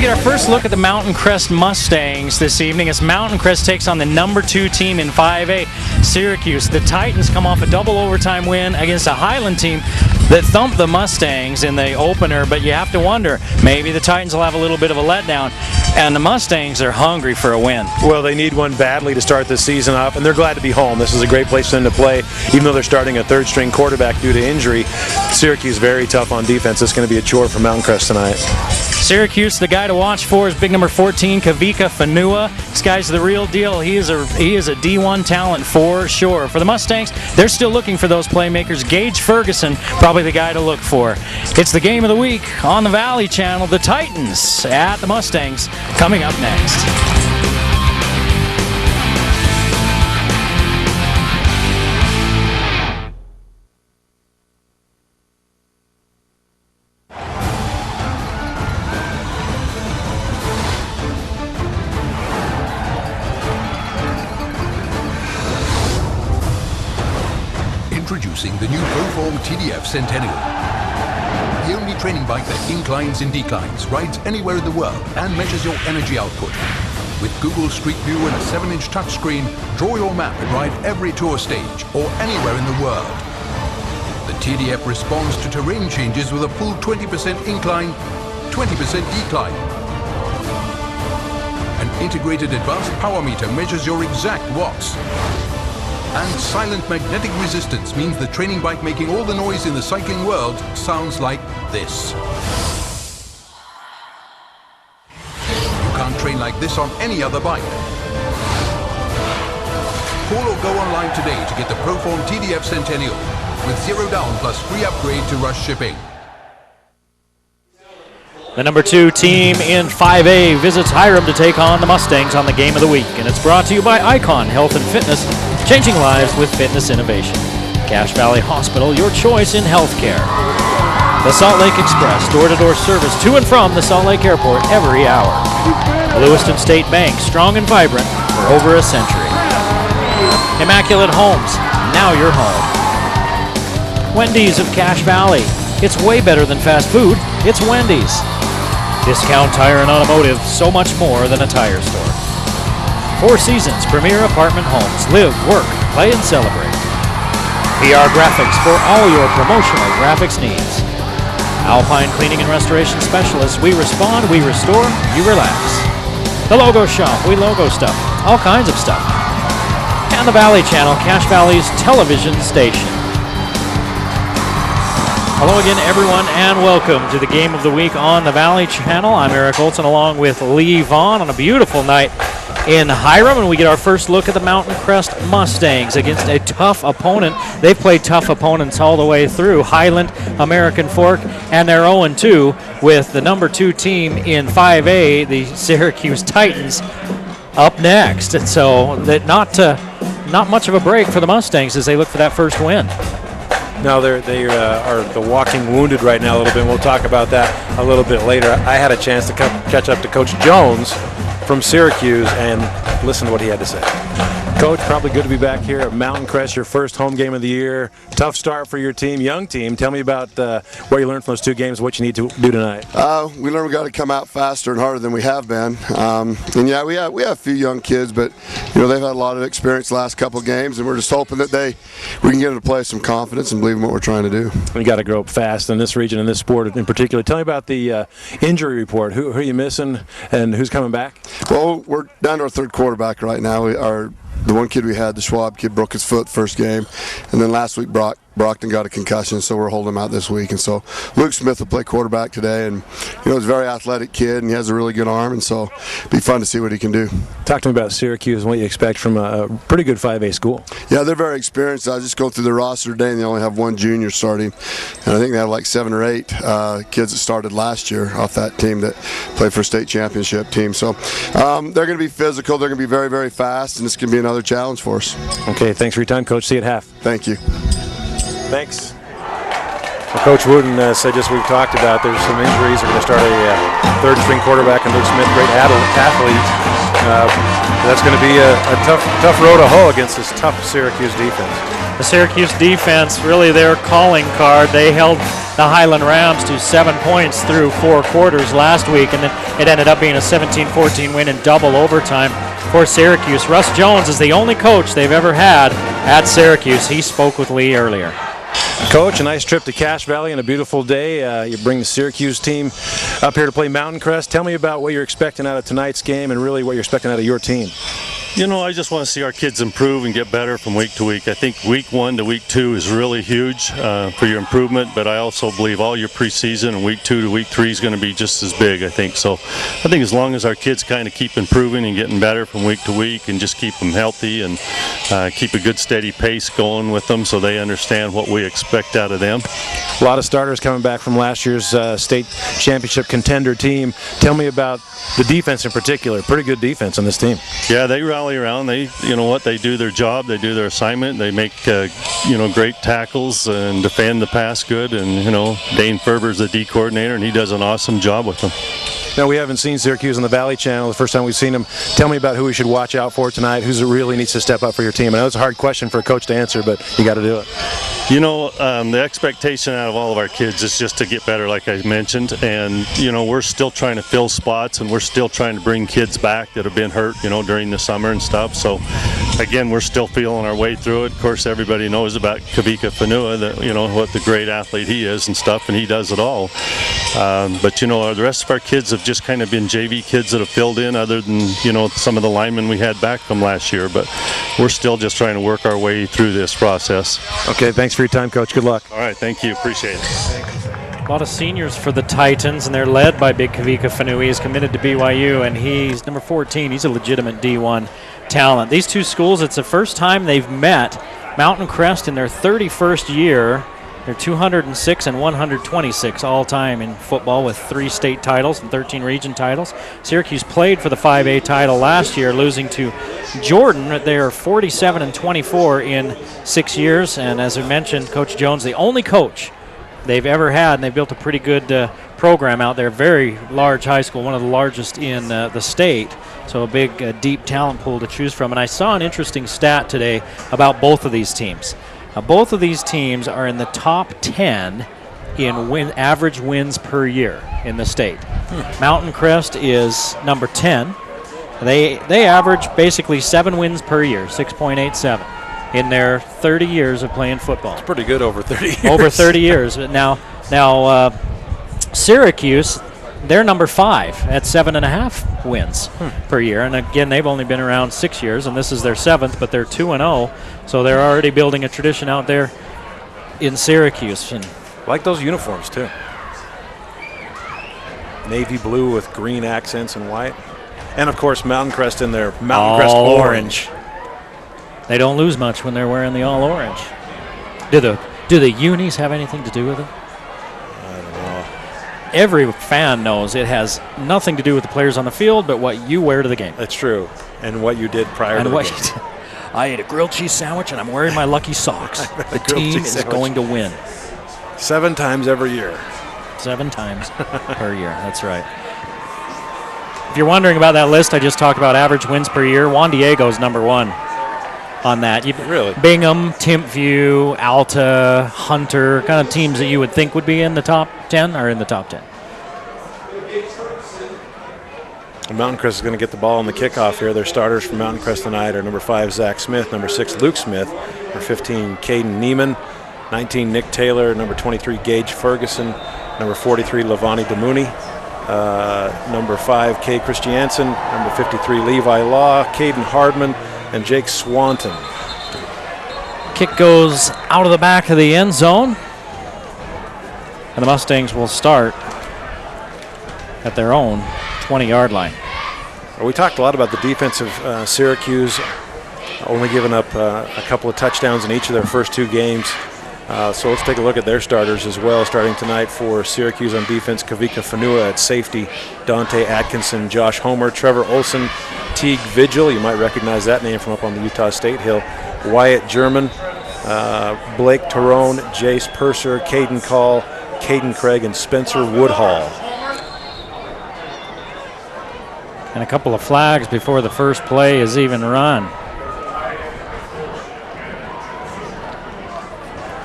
get our first look at the Mountain Crest Mustangs this evening as Mountain Crest takes on the number 2 team in 5A, Syracuse. The Titans come off a double overtime win against a Highland team that thumped the Mustangs in the opener, but you have to wonder, maybe the Titans will have a little bit of a letdown, and the Mustangs are hungry for a win. Well, they need one badly to start this season off, and they're glad to be home. This is a great place for them to play, even though they're starting a third-string quarterback due to injury. Syracuse very tough on defense. It's going to be a chore for Mountain Crest tonight. Syracuse, the guy to watch for is big number 14, Kavika Fanua. This guy's the real deal. He is a D1 talent for sure. For the Mustangs, they're still looking for those playmakers. Gage Ferguson, probably the guy to look for. It's the game of the week on the Valley Channel. The Titans at the Mustangs coming up next. Introducing the new Proform TDF Centennial. The only training bike that inclines and declines, rides anywhere in the world, and measures your energy output. With Google Street View and a 7-inch touchscreen, draw your map and ride every tour stage or anywhere in the world. The TDF responds to terrain changes with a full 20% incline, 20% decline. An integrated advanced power meter measures your exact watts. And silent magnetic resistance means the training bike making all the noise in the cycling world sounds like this. You can't train like this on any other bike. Call or go online today to get the Proform TDF Centennial with 0 down plus free upgrade to rush shipping. The number 2 team in 5A visits Hiram to take on the Mustangs on the game of the week. And it's brought to you by Icon Health and Fitness, changing lives with fitness innovation. Cache Valley Hospital, your choice in healthcare. The Salt Lake Express, door-to-door service to and from the Salt Lake Airport every hour. Lewiston State Bank, strong and vibrant for over a century. Immaculate Homes, now you're home. Wendy's of Cache Valley. It's way better than fast food, it's Wendy's. Discount Tire and Automotive, so much more than a tire store. Four Seasons Premier Apartment Homes. Live, work, play, and celebrate. PR Graphics for all your promotional graphics needs. Alpine Cleaning and Restoration Specialists. We respond, we restore, you relax. The Logo Shop. We logo stuff. All kinds of stuff. And the Valley Channel, Cache Valley's television station. Hello again, everyone, and welcome to the Game of the Week on the Valley Channel. I'm Eric Olson along with Lee Vaughn on a beautiful night in Hiram, and we get our first look at the Mountain Crest Mustangs against a tough opponent. They've played tough opponents all the way through, Highland, American Fork, and they're 0-2 with the number 2 team in 5A, the Syracuse Titans, up next. And so that not much of a break for the Mustangs as they look for that first win. No, they are the walking wounded right now a little bit. We'll talk about that a little bit later. I had a chance to catch up to Coach Jones from Syracuse and listen to what he had to say. Coach, probably good to be back here at Mountain Crest, your first home game of the year. Tough start for your team, young team. Tell me about what you learned from those 2 games, what you need to do tonight. We learned we got to come out faster and harder than we have been. And yeah, we have a few young kids, but you know they've had a lot of experience the last couple of games, and we're just hoping that we can get them to play some confidence and believe in what we're trying to do. We got to grow up fast in this region, in this sport in particular. Tell me about the injury report. Who are you missing, and who's coming back? Well, we're down to our 3rd quarterback right now. The one kid we had, the Schwab kid, broke his foot first game, and then last week Brockton got a concussion, so we're holding him out this week. And so Luke Smith will play quarterback today, and you know he's a very athletic kid, and he has a really good arm, and so it'll be fun to see what he can do. Talk to me about Syracuse and what you expect from a pretty good 5A school. Yeah, they're very experienced. I was just going through the roster today, and they only have 1 junior starting, and I think they have like 7 or 8 kids that started last year off that team that played for a state championship team. So they're going to be physical. They're going to be very, very fast, and this can be another challenge for us. Okay, thanks for your time, Coach. See you at half. Thank you. Thanks. Coach Wooten said, just we've talked about, there's some injuries. They're going to start a third-string quarterback and Luke Smith, great athlete. That's going to be a tough row to hoe against this tough Syracuse defense. The Syracuse defense, really their calling card. They held the Highland Rams to 7 points through 4 quarters last week, and then it ended up being a 17-14 win in double overtime for Syracuse. Russ Jones is the only coach they've ever had at Syracuse. He spoke with Lee earlier. Coach, a nice trip to Cache Valley and a beautiful day. You bring the Syracuse team up here to play Mountain Crest. Tell me about what you're expecting out of tonight's game and really what you're expecting out of your team. You know, I just want to see our kids improve and get better from week to week. I think week 1 to week 2 is really huge for your improvement, but I also believe all your preseason and week 2 to week 3 is going to be just as big, I think. So I think as long as our kids kind of keep improving and getting better from week to week and just keep them healthy and keep a good steady pace going with them so they understand what we expect out of them. A lot of starters coming back from last year's state championship contender team. Tell me about the defense in particular. Pretty good defense on this team. Yeah, they rally around. They, you know what, they do their job. They do their assignment. They make, great tackles and defend the pass good. And, Dane Ferber's the D coordinator, and he does an awesome job with them. Now, we haven't seen Syracuse on the Valley Channel. The first time we've seen them. Tell me about who we should watch out for tonight, who really needs to step up for your team. I know it's a hard question for a coach to answer, but you got to do it. The expectation out of all of our kids is just to get better, like I mentioned. And, we're still trying to fill spots, and we're still trying to bring kids back that have been hurt, during the summer and stuff. So, again, we're still feeling our way through it. Of course, everybody knows about Kavika Fanua, what the great athlete he is and stuff, and he does it all. But, the rest of our kids have just kind of been JV kids that have filled in other than, some of the linemen we had back from last year. But we're still just trying to work our way through this process. Okay, thanks for your time, Coach. Good luck. All right, thank you. Appreciate it. A lot of seniors for the Titans, and they're led by Big Kavika Fanui. He's committed to BYU, and he's number 14. He's a legitimate D1 talent. These two schools, it's the first time they've met. Mountain Crest in their 31st year. They're 206 and 126 all-time in football with 3 state titles and 13 region titles. Syracuse played for the 5A title last year, losing to Jordan. They are 47 and 24 in 6 years, and as we mentioned, Coach Jones, the only coach they've ever had, and they've built a pretty good program out there. Very large high school, one of the largest in the state, so a big, deep talent pool to choose from. And I saw an interesting stat today about both of these teams. Both of these teams are in the top 10 in average wins per year in the state. Mountain Crest is number 10. They average basically 7 wins per year, 6.87, in their 30 years of playing football. It's pretty good over 30 years. Over 30 years. Now Syracuse, they're number 5 at 7.5 wins per year. And again, they've only been around 6 years, and this is their 7th, but they're 2-0. So they're already building a tradition out there in Syracuse. And I like those uniforms, too. Navy blue with green accents and white. And, of course, Mountain Crest in their Mountain Crest orange. They don't lose much when they're wearing the all orange. Do the unis have anything to do with it? Every fan knows it has nothing to do with the players on the field, but what you wear to the game. That's true. And what you did prior to the game. I ate a grilled cheese sandwich, and I'm wearing my lucky socks. The team is going to win. 7 times every year. 7 times per year. That's right. If you're wondering about that list I just talked about, average wins per year, Juan Diego's number 1 on that. Really? Bingham, Timpview, Alta, Hunter, kind of teams that you would think would be in the top 10 are in the top 10. Mountain Crest is going to get the ball on the kickoff here. Their starters from Mountain Crest tonight are number 5, Zach Smith, number 6, Luke Smith, number 15, Caden Neiman, 19, Nick Taylor, number 23, Gage Ferguson, number 43, Lavani Demooney, number 5, Kay Christiansen, number 53, Levi Law, Caden Hardman, and Jake Swanton. Kick goes out of the back of the end zone, and the Mustangs will start at their own 20-yard line. We talked a lot about the defense of Syracuse, only giving up a couple of touchdowns in each of their first 2 games. So let's take a look at their starters as well. Starting tonight for Syracuse on defense, Kavika Fanua at safety, Dante Atkinson, Josh Homer, Trevor Olson, Teague Vigil, you might recognize that name from up on the Utah State Hill, Wyatt German, Blake Torone, Jace Purser, Caden Call, Caden Craig, and Spencer Woodhall. And a couple of flags before the first play is even run.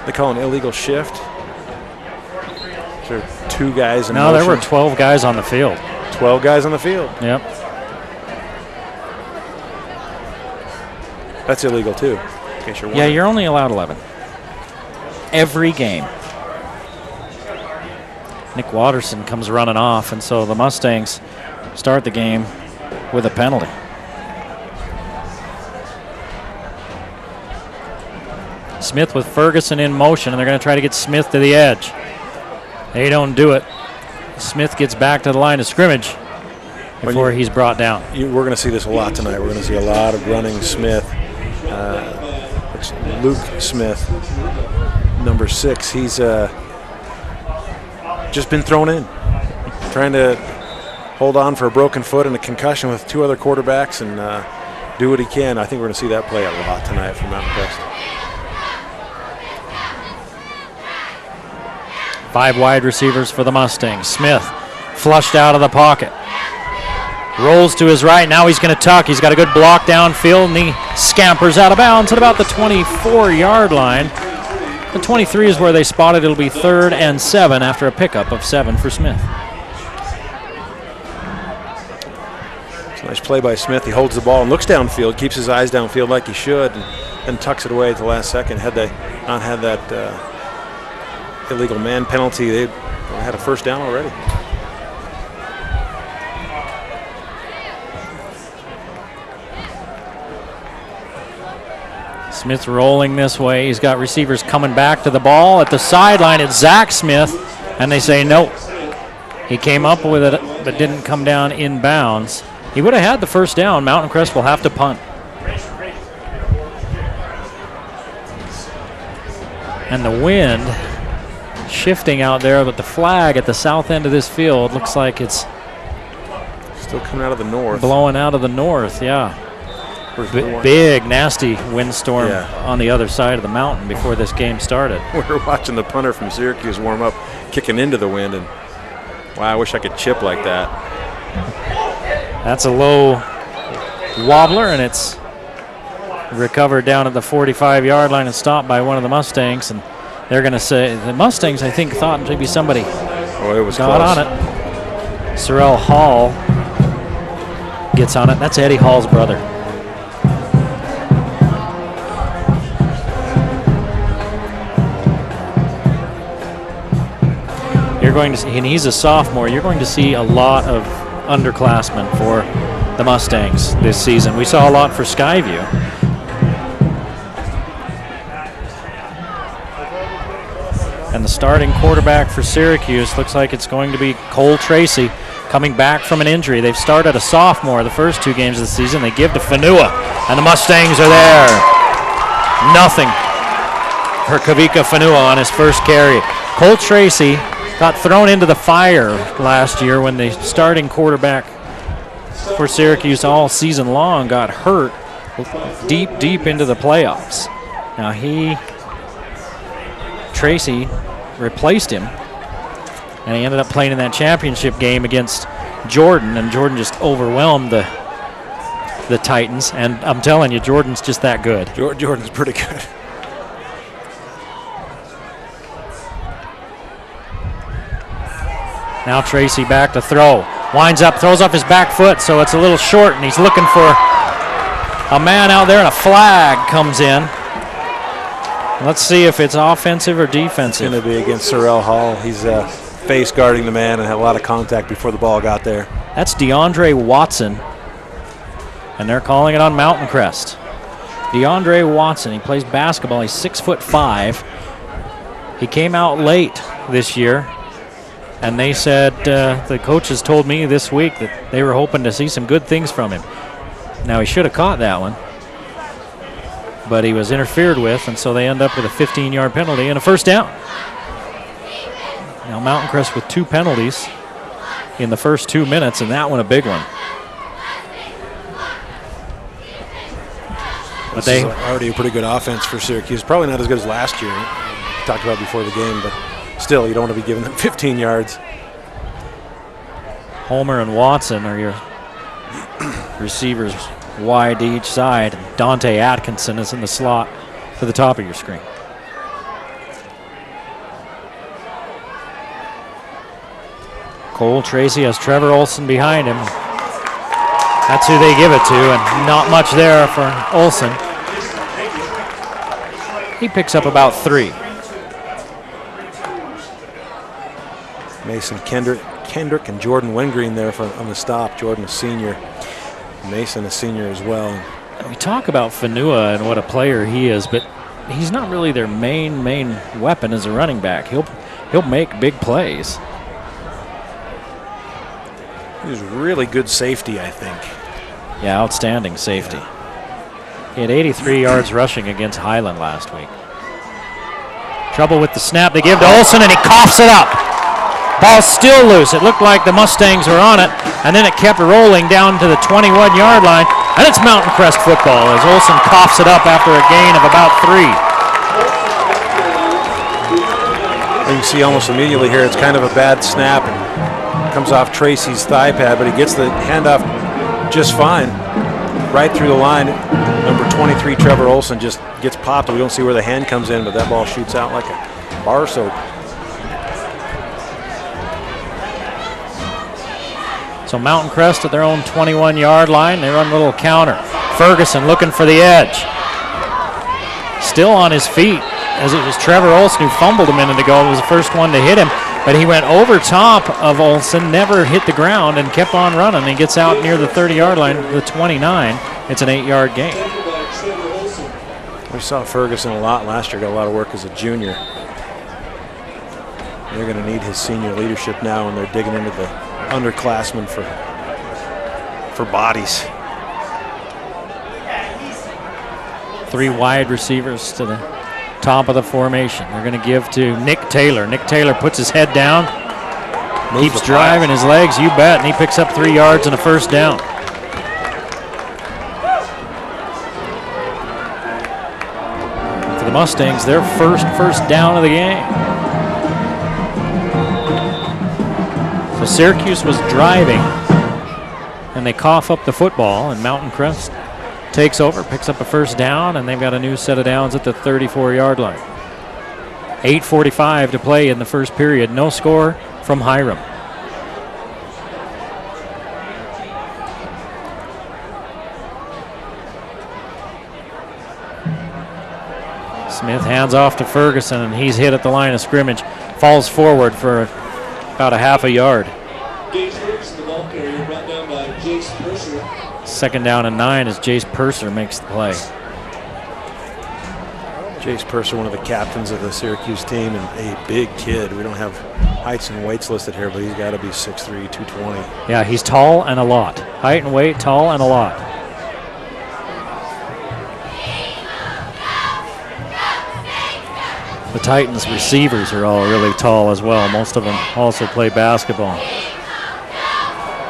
They call an illegal shift. There are 2 guys in No, motion. there were 12 guys on the field. 12 guys on the field. Yep. That's illegal too. In case you're Yeah, wondering. you're only allowed 11. Every game. Nick Watterson comes running off, and so the Mustangs start the game with a penalty. Smith with Ferguson in motion, and they're going to try to get Smith to the edge. They don't do it. Smith gets back to the line of scrimmage before he's brought down. We're going to see this a lot tonight. We're going to see a lot of running Smith. It's Luke Smith, number 6. He's just been thrown in, trying to hold on for a broken foot and a concussion with 2 other quarterbacks and do what he can. I think we're going to see that play a lot tonight from Mountain Crest. 5 wide receivers for the Mustangs. Smith flushed out of the pocket. Rolls to his right. Now he's going to tuck. He's got a good block downfield, and he scampers out of bounds at about the 24-yard line. The 23 is where they spotted. It'll be 3rd and 7 after a pickup of 7 for Smith. It's a nice play by Smith. He holds the ball and looks downfield, keeps his eyes downfield like he should, and then tucks it away at the last second. Had they not had that illegal man penalty, they had a first down already. Smith rolling this way. He's got receivers coming back to the ball. At the sideline, it's Zach Smith, and they say no. He came up with it, but didn't come down in bounds. He would have had the first down. Mountain Crest will have to punt. And the wind shifting out there, but the flag at the south end of this field looks like it's still coming out of the north. Blowing out of the north, yeah. Big, nasty windstorm on the other side of the mountain before this game started. We were watching the punter from Syracuse warm up, kicking into the wind, and wow, I wish I could chip like that. That's a low wobbler, and it's recovered down at the 45-yard line and stopped by one of the Mustangs. And they're going to say, the Mustangs, I think, thought maybe somebody it was got close on it. Sorrell Hall gets on it. That's Eddie Hall's brother. You're going to see, and he's a sophomore, you're going to see a lot of underclassmen for the Mustangs this season. We saw a lot for Skyview. And the starting quarterback for Syracuse looks like it's going to be Cole Tracy, coming back from an injury. They've started a sophomore the first 2 games of the season. They give to Fanua, and the Mustangs are there. Nothing for Kavika Fanua on his first carry. Cole Tracy got thrown into the fire last year when the starting quarterback for Syracuse all season long got hurt deep into the playoffs. Now Tracy replaced him, and he ended up playing in that championship game against Jordan, and Jordan just overwhelmed the Titans. And I'm telling you, Jordan's just that good. Jordan's pretty good. Now Tracy back to throw. Winds up, throws off his back foot, so it's a little short, and he's looking for a man out there, and a flag comes in. Let's see if it's offensive or defensive. It's going to be against Sorrell Hall. He's face guarding the man and had a lot of contact before the ball got there. That's DeAndre Watson, and they're calling it on Mountain Crest. DeAndre Watson, he plays basketball. He's 6'5". He came out late this year, and they said, the coaches told me this week that they were hoping to see some good things from him. Now, he should have caught that one, but he was interfered with, and so they end up with a 15-yard penalty and a first down. Now, Mountain Crest with 2 penalties in the first 2 minutes, and that one a big one. But this is already a pretty good offense for Syracuse. Probably not as good as last year. We talked about before the game, but still, you don't want to be giving them 15 yards. Homer and Watson are your receivers wide to each side. Dante Atkinson is in the slot to the top of your screen. Cole Tracy has Trevor Olson behind him. That's who they give it to, and not much there for Olson. He picks up about 3. Mason Kendrick and Jordan Wingreen there on the stop. Jordan, a senior. Mason, a senior as well. We talk about Fanua and what a player he is, but he's not really their main weapon as a running back. He'll make big plays. He's really good safety, I think. Yeah, outstanding safety. He had 83 yards rushing against Highland last week. Trouble with the snap they give to Olson, and he coughs it up. Ball's still loose. It looked like the Mustangs were on it, and then it kept rolling down to the 21-yard line, and it's Mountain Crest football as Olson coughs it up after a gain of about 3. You can see almost immediately here it's kind of a bad snap. Comes off Tracy's thigh pad, but he gets the handoff just fine. Right through the line. Number 23, Trevor Olson, just gets popped. We don't see where the hand comes in, but that ball shoots out like a bar soap. So Mountain Crest at their own 21-yard line. They run a little counter. Ferguson looking for the edge. Still on his feet, as it was Trevor Olson who fumbled a minute ago. It was the first one to hit him. But he went over top of Olson, never hit the ground, and kept on running. He gets out near the 30-yard line, the 29. It's an 8-yard gain. We saw Ferguson a lot last year, got a lot of work as a junior. They're going to need his senior leadership now, and they're digging into the underclassmen for bodies. 3 wide receivers to the top of the formation. They're going to give to Nick Taylor. Nick Taylor puts his head down, keeps driving his legs, you bet, and he picks up 3 yards and a first down. For the Mustangs, their first down of the game. So Syracuse was driving, and they cough up the football, and Mountain Crest takes over, picks up a first down, and they've got a new set of downs at the 34-yard line. 8:45 to play in the first period. No score from Hiram. Smith hands off to Ferguson, and he's hit at the line of scrimmage. Falls forward for about a half a yard. Second down and 9 as Jace Purser makes the play. Jace Purser, one of the captains of the Syracuse team, and a big kid. We don't have heights and weights listed here, but he's got to be 6'3", 220. Yeah, he's tall and a lot. Height and weight, tall and a lot. The Titans receivers are all really tall as well. Most of them also play basketball.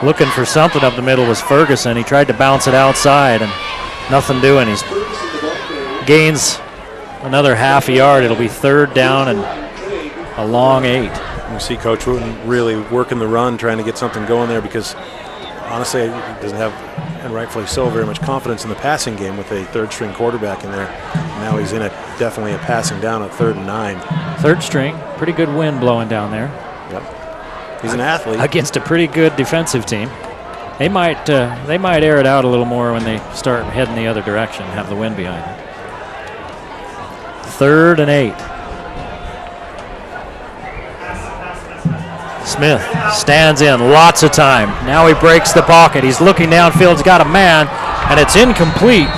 Looking for something up the middle was Ferguson. He tried to bounce it outside and nothing doing. He gains another half a yard. It'll be 3rd down and a long 8. You see Coach Wooten really working the run, trying to get something going there because honestly he doesn't have, and rightfully so, very much confidence in the passing game with a 3rd-string quarterback in there. Now he's in it, definitely a passing down at 3rd and 9. 3rd string, pretty good wind blowing down there. Yep. He's an athlete. Against a pretty good defensive team. They might air it out a little more when they start heading the other direction, have the wind behind them. 3rd and 8. Smith stands in, lots of time. Now he breaks the pocket. He's looking downfield, he's got a man, and it's incomplete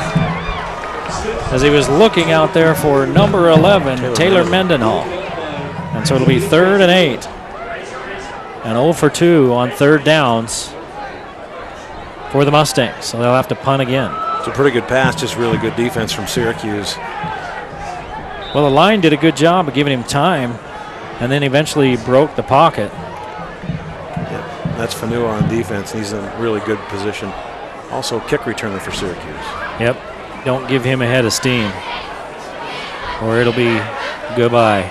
as he was looking out there for number 11, Taylor Mendenhall. And so it'll be 3rd and 8. And 0 for 2 on 3rd downs for the Mustangs. So they'll have to punt again. It's a pretty good pass, just really good defense from Syracuse. Well, the line did a good job of giving him time, and then eventually broke the pocket. Yeah, that's Fanua on defense. He's in a really good position. Also kick returner for Syracuse. Yep. Don't give him a head of steam, or it'll be goodbye.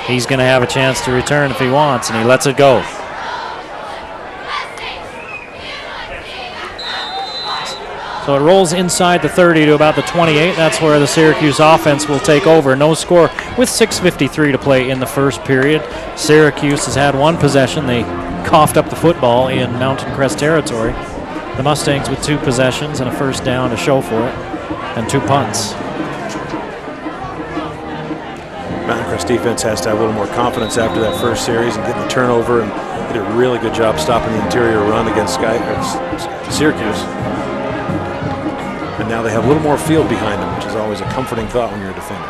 He's going to have a chance to return if he wants, and he lets it go. So it rolls inside the 30 to about the 28. That's where the Syracuse offense will take over. No score with 6:53 to play in the first period. Syracuse has had one possession. They coughed up the football in Mountain Crest territory. The Mustangs with 2 possessions and a first down to show for it, and 2 punts. Mountain Crest defense has to have a little more confidence after that first series and get the turnover, and did a really good job stopping the interior run against Syracuse. And now they have a little more field behind them, which is always a comforting thought when you're a defender.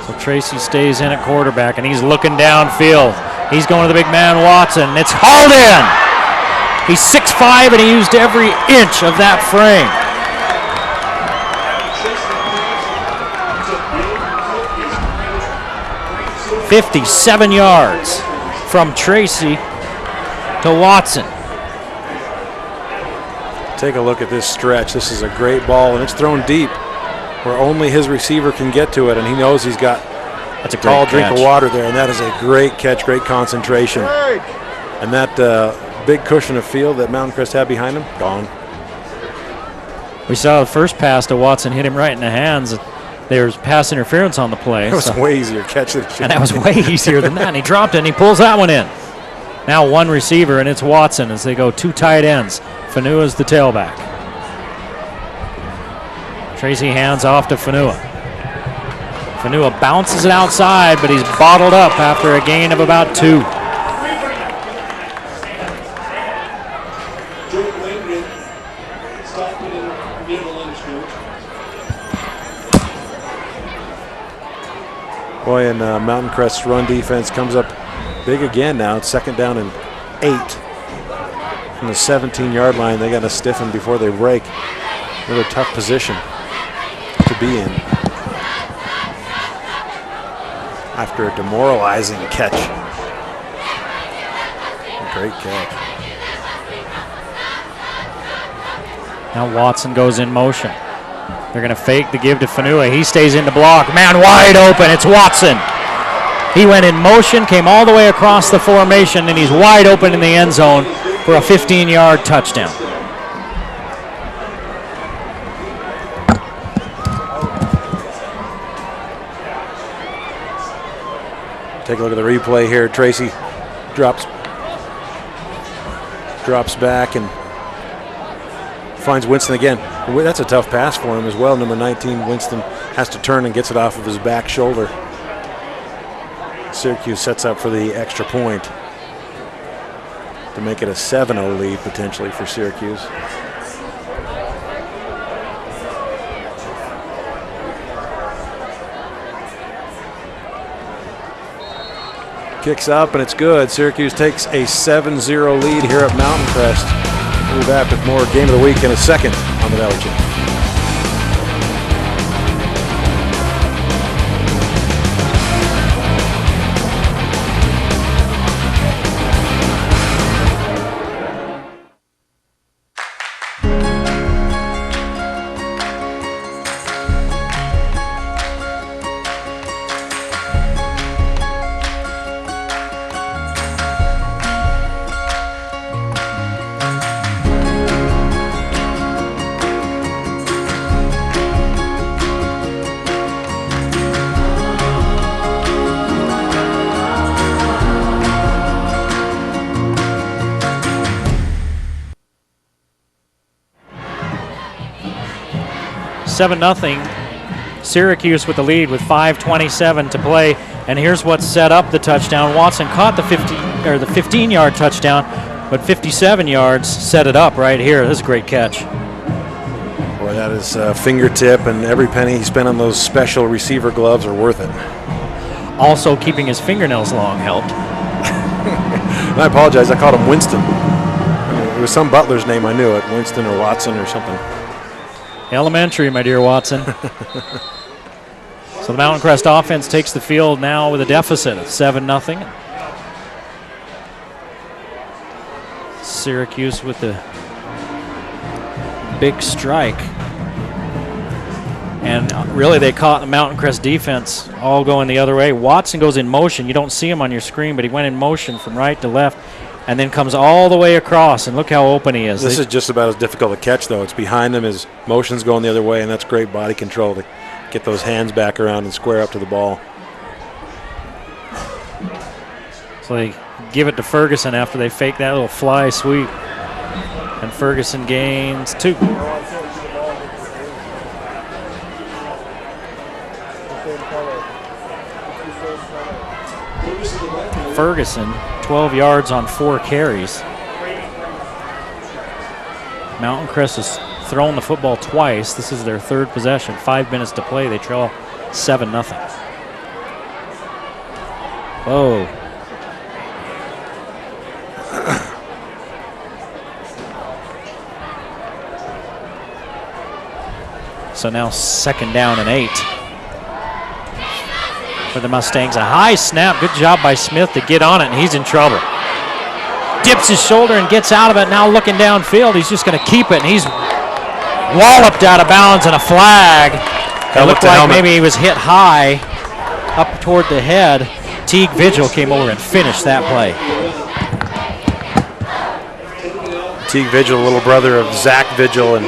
So Tracy stays in at quarterback, and he's looking downfield. He's going to the big man, Watson. It's hauled in. He's 6'5", and he used every inch of that frame. "57 yards from Tracy to Watson." Take a look at this stretch. This is a great ball, and it's thrown deep where only his receiver can get to it, and he knows he's got That's a tall great drink catch. of water there, and that is a great catch, great concentration. And that big cushion of field that Mountain Crest had behind him, gone. We saw the first pass to Watson hit him right in the hands. There's pass interference on the play. It was a way easier catch than it should And that was way easier than that. And he dropped it, and he pulls that one in. Now one receiver, and it's Watson as they go 2 tight ends. Fanua's the tailback. Tracy hands off to Fanua. Fanua bounces it outside, but he's bottled up after a gain of about 2. Boy, and Mountain Crest's run defense comes up big again now. It's 2nd down and 8. From the 17-yard line, they got to stiffen before they break. Another tough position to be in after a demoralizing catch. A great catch. Now Watson goes in motion. They're going to fake the give to Fanua. He stays in the block. Man wide open. It's Watson. He went in motion, came all the way across the formation, and he's wide open in the end zone for a 15-yard touchdown. Take a look at the replay here. Tracy drops back and finds Winston again. That's a tough pass for him as well. Number 19, Winston, has to turn and gets it off of his back shoulder. Syracuse sets up for the extra point to make it a 7-0 lead potentially for Syracuse. Kicks up and it's good. Syracuse takes a 7-0 lead here at Mountain Crest. We'll be back with more Game of the Week in a second on the Valley Channel. Seven 0. Syracuse with the lead with 5:27 to play, and here's what set up the touchdown. Watson caught the 15-yard touchdown, but 57 yards set it up right here. This is a great catch. Boy, that is fingertip, and every penny he spent on those special receiver gloves are worth it. Also, keeping his fingernails long helped. And I apologize, I called him Winston. It was some butler's name, I knew it, Winston or Watson or something. Elementary, my dear Watson. So the Mountain Crest offense takes the field now with a deficit of 7-0. Syracuse with the big strike. And really they caught the Mountain Crest defense all going the other way. Watson goes in motion. You don't see him on your screen, but he went in motion from right to left and then comes all the way across, and look how open he is. This is just about as difficult to catch, though. It's behind him. His motion's going the other way, and that's great body control to get those hands back around and square up to the ball. So they give it to Ferguson after they fake that little fly sweep. And Ferguson gains 2. Ferguson, 12 yards on 4 carries. Mountain Crest has thrown the football twice. This is their 3rd possession. 5 minutes to play. They trail 7-0. Whoa. So now 2nd down and 8 for the Mustangs. A high snap. Good job by Smith to get on it, and he's in trouble. Dips his shoulder and gets out of it. Now looking downfield, he's just going to keep it, and he's walloped out of bounds, and a flag. It looked like maybe he was hit high up toward the head. Teague Vigil came over and finished that play. Teague Vigil, little brother of Zach Vigil, and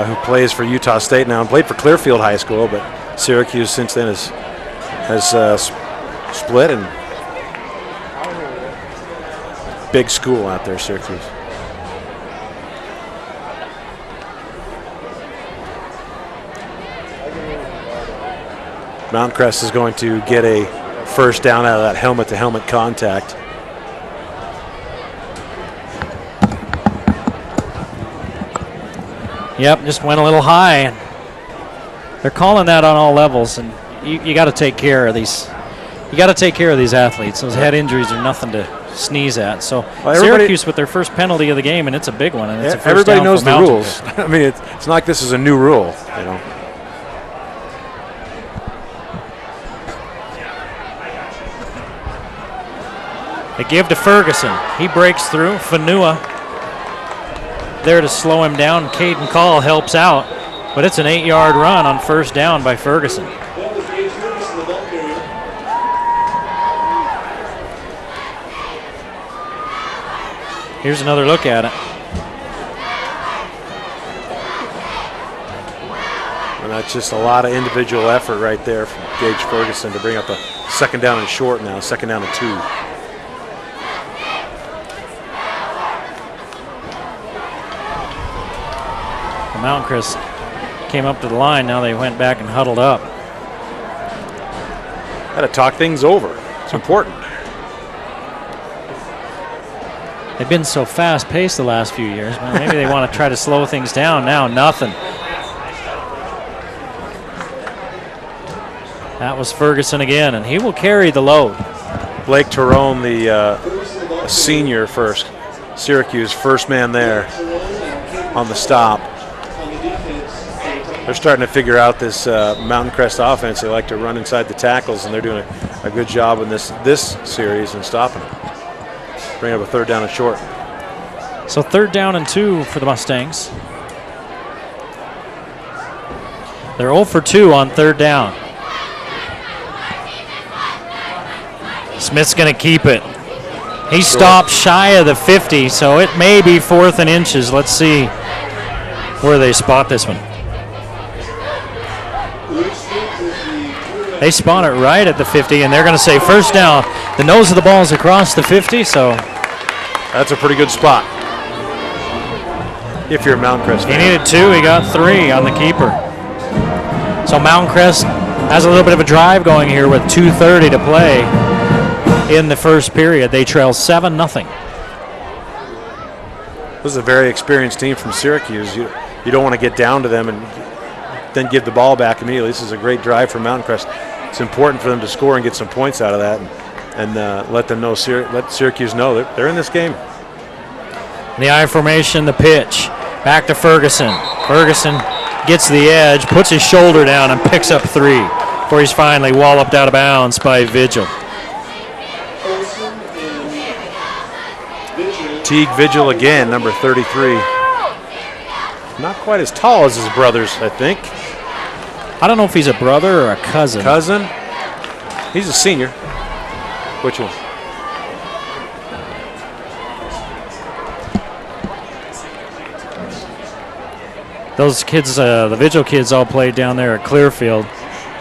who plays for Utah State now and played for Clearfield High School, but Syracuse since then has split, and big school out there, Syracuse. Mountain Crest is going to get a 1st down out of that helmet-to-helmet contact. Yep, just went a little high. They're calling that on all levels, and you got to take care of these. You got to take care of these athletes. Those head injuries are nothing to sneeze at. So Syracuse with their first penalty of the game, and it's a big one. And it's a first everybody down knows for the Mountain rules. I mean, it's not like this is a new rule, you know. They give to Ferguson. He breaks through. Fanua there to slow him down. Caden Call helps out, but it's an 8-yard run on 1st down by Ferguson. Here's another look at it. And that's just a lot of individual effort right there from Gage Ferguson to bring up a 2nd down and short now, 2nd down and 2. Mountain Crest came up to the line. Now they went back and huddled up. Got to talk things over. It's important. They've been so fast-paced the last few years. Well, maybe they want to try to slow things down. Now nothing. That was Ferguson again, and he will carry the load. Blake Tyrone, the senior for Syracuse, 1st man there on the stop. They're starting to figure out this Mountain Crest offense. They like to run inside the tackles, and they're doing a good job in this series and stopping it. Bring up a 3rd down and short. So 3rd down and 2 for the Mustangs. They're 0 for 2 on 3rd down. Smith's going to keep it. He stopped shy of the 50, so it may be 4th and inches. Let's see where they spot this one. They spot it right at the 50, and they're going to say 1st down. The nose of the ball is across the 50, so that's a pretty good spot if you're a Mountain Crest fan. He needed 2. He got 3 on the keeper. So Mountain Crest has a little bit of a drive going here with 2:30 to play in the 1st period. They trail 7-0. This is a very experienced team from Syracuse. You don't want to get down to them and then give the ball back immediately. This is a great drive for Mountain Crest. It's important for them to score and get some points out of that, and let them know, let Syracuse know that they're in this game. The I formation, the pitch. Back to Ferguson. Ferguson gets the edge, puts his shoulder down, and picks up 3 before he's finally walloped out of bounds by Vigil. Teague Vigil again, number 33. Not quite as tall as his brothers, I think. I don't know if he's a brother or a cousin. Cousin? He's a senior. Which one? Those kids, the Vigil kids all played down there at Clearfield.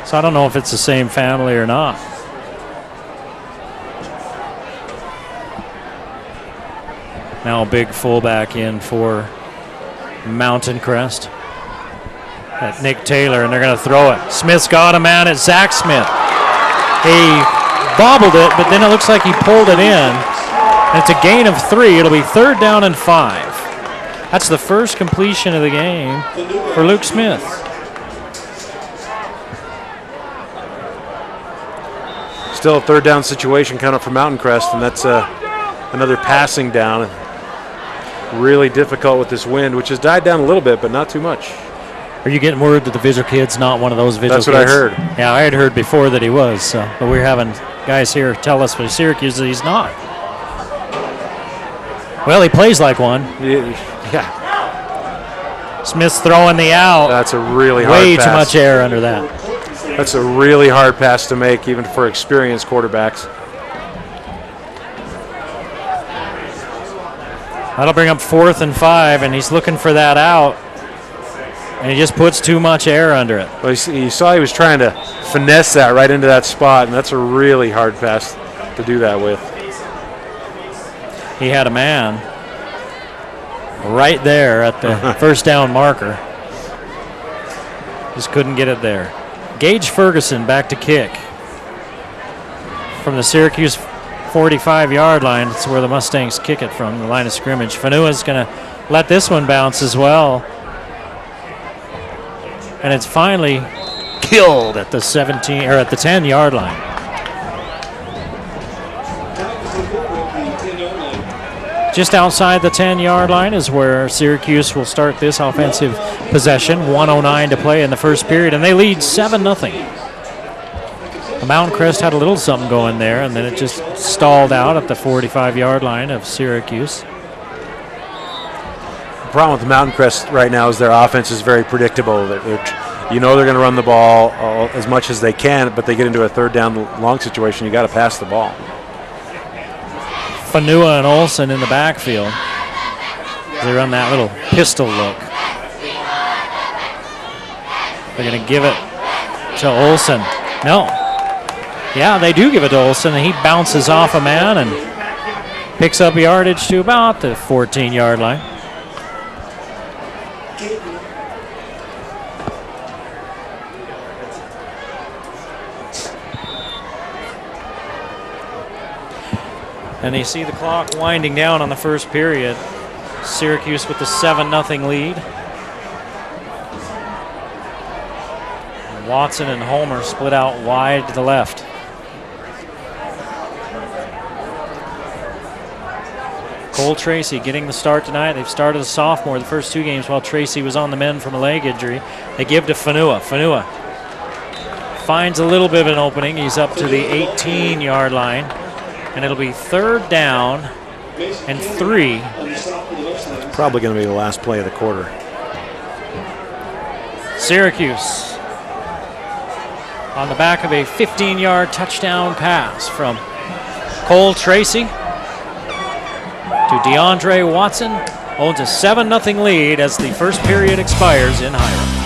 So I don't know if it's the same family or not. Now a big fullback in for Mountain Crest. At Nick Taylor, and they're going to throw it. Smith's got a man at Zach Smith. He bobbled it, but then it looks like he pulled it in. And it's a gain of 3. It'll be 3rd down and 5. That's the first completion of the game for Luke Smith. Still a 3rd down situation coming up for Mountain Crest, and that's another passing down. Really difficult with this wind, which has died down a little bit, but not too much. Are you getting word that the Vigil kid's not one of those Vigil kids? That's what I heard. Yeah, I had heard before that he was, but we're having guys here tell us for Syracuse that he's not. Well, he plays like one. Yeah. Smith's throwing the out. That's a really hard Way pass. too much air under that. That's a really hard pass to make, even for experienced quarterbacks. That'll bring up 4th and 5, and he's looking for that out. And he just puts too much air under it. Well, you saw he was trying to finesse that right into that spot, and that's a really hard pass to do that with. He had a man right there at the first down marker. Just couldn't get it there. Gage Ferguson back to kick. From the Syracuse 45-yard line, that's where the Mustangs kick it from, the line of scrimmage. Fanua's going to let this one bounce as well. And it's finally killed at the 17 or at the 10-yard line. Just outside the 10-yard line is where Syracuse will start this offensive possession. 1:09 to play in the first period, and they lead 7-0. Mountain Crest had a little something going there, and then it just stalled out at the 45-yard line of Syracuse. The problem with Mountain Crest right now is their offense is very predictable. You know they're going to run the ball as much as they can, but they get into a 3rd down long situation, you got to pass the ball. Fanua and Olsen in the backfield. They run that little pistol look. They're going to give it to Olsen. No. Yeah, they do give it to Olsen, and he bounces off a man and picks up yardage to about the 14-yard line. And you see the clock winding down on the first period. Syracuse with the 7-0 lead. Watson and Homer split out wide to the left. Cole Tracy getting the start tonight. They've started a sophomore the first 2 games while Tracy was on the mend from a leg injury. They give to Fanua. Fanua finds a little bit of an opening. He's up to the 18-yard line. And it'll be 3rd down and 3. It's probably going to be the last play of the quarter. Syracuse on the back of a 15-yard touchdown pass from Cole Tracy to DeAndre Watson. Owns a 7-0 lead as the first period expires in Hiram.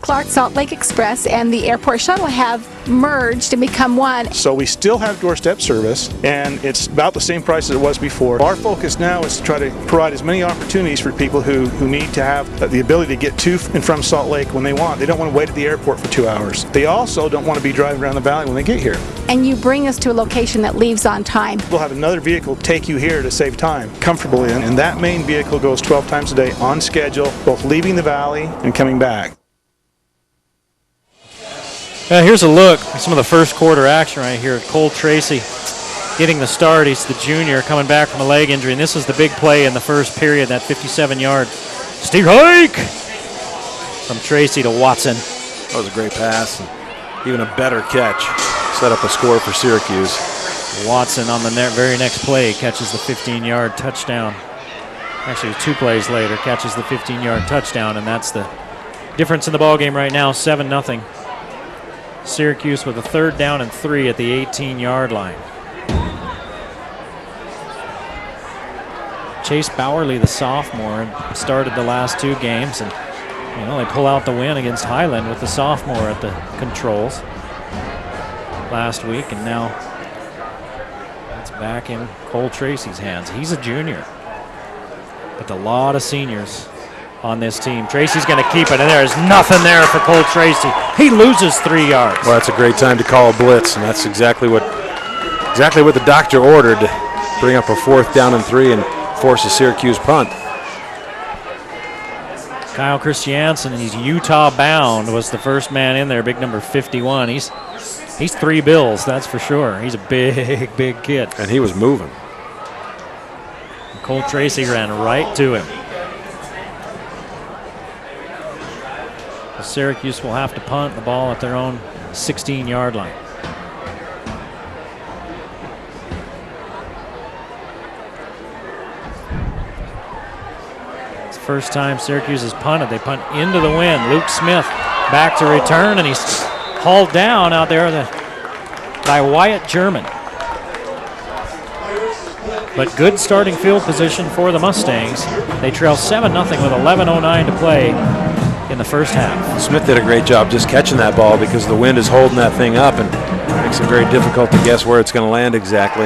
Clark Salt Lake Express and the airport shuttle have merged and become one. So we still have doorstep service, and it's about the same price as it was before. Our focus now is to try to provide as many opportunities for people who need to have the ability to get to and from Salt Lake when they want. They don't want to wait at the airport for 2 hours. They also don't want to be driving around the valley when they get here. And you bring us to a location that leaves on time. We'll have another vehicle take you here to save time comfortably, and that main vehicle goes 12 times a day on schedule, both leaving the valley and coming back. Here's a look at some of the first quarter action right here. Cole Tracy getting the start. He's the junior coming back from a leg injury, and this is the big play in the first period, that 57-yard steep hike from Tracy to Watson. That was a great pass, and even a better catch. Set up a score for Syracuse. Watson on the very next play catches the 15-yard touchdown. Actually, 2 plays later, catches the 15-yard touchdown, and that's the difference in the ballgame right now, 7-0. Syracuse with a 3rd down and 3 at the 18-yard line. Chase Bowerly, the sophomore, started the last 2 games, and they pull out the win against Highland with the sophomore at the controls last week, and now it's back in Cole Tracy's hands. He's a junior, but a lot of seniors on this team. Tracy's going to keep it, and there's nothing there for Cole Tracy. He loses 3 yards. Well, that's a great time to call a blitz, and that's exactly what the doctor ordered. Bring up a 4th down and 3 and force a Syracuse punt. Kyle Christiansen, he's Utah bound, was the first man in there, big number 51. He's 3 bills, that's for sure. He's a big, big kid. And he was moving. And Cole Tracy ran right to him. Syracuse will have to punt the ball at their own 16-yard line. It's the first time Syracuse has punted. They punt into the wind. Luke Smith back to return, and he's hauled down out there by Wyatt German. But good starting field position for the Mustangs. They trail 7-0 with 11:09 to play in the first half. Smith did a great job just catching that ball because the wind is holding that thing up and makes it very difficult to guess where it's going to land exactly.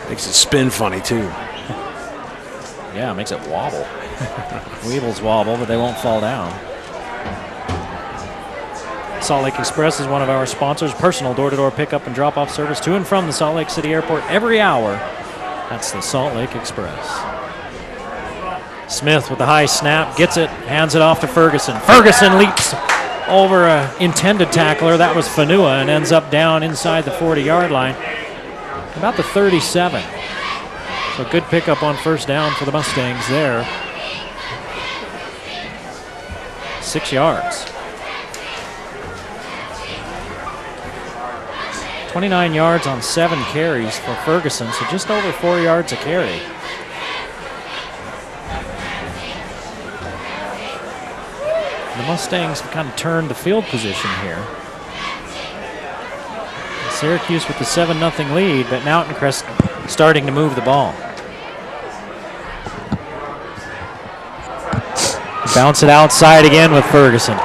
Makes it spin funny too. Yeah, it makes it wobble. Weebles wobble, but they won't fall down. Salt Lake Express is one of our sponsors. Personal door-to-door pickup and drop-off service to and from the Salt Lake City Airport every hour. That's the Salt Lake Express. Smith with the high snap, gets it, hands it off to Ferguson. Ferguson leaps over an intended tackler. That was Fanua, and ends up down inside the 40-yard line, about the 37. So good pickup on first down for the Mustangs there. 6 yards. 29 yards on 7 carries for Ferguson, so just over 4 yards a carry. The Mustangs have kind of turned the field position here. Syracuse with the 7-0 lead, but Mountain Crest starting to move the ball. Bounce it outside again with Ferguson.